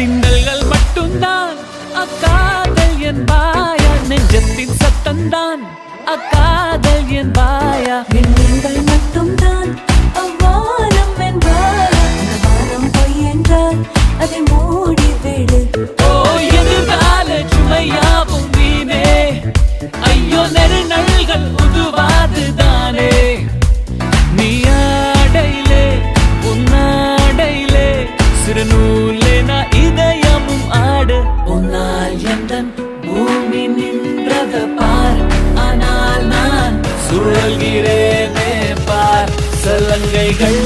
திண்டல்கள் மட்டும்தான் அக்காதல் என்பாயா, நெஞ்சத்தின் சத்தந்தான் அக்காதல் என்பாயா, எண்ணங்கள் மட்டும்தான் அவ்வானம் என்பாயா, வானம் பொய் என்றால் அதை மூடிவிடு. ஓ எதிர்கால சுமையாவும் வீணே, ஐயோ நெருநல்கள் உதுவாதுதானே. நீ ஆடையிலே உன்னாடையிலே சிறுநூலே நான் இதயமும் ஆடு. உன்னால் எந்தன் பூமி நின்றத பார், ஆனால் நான் சுழல்கிறேனே பார். சலங்கைகள்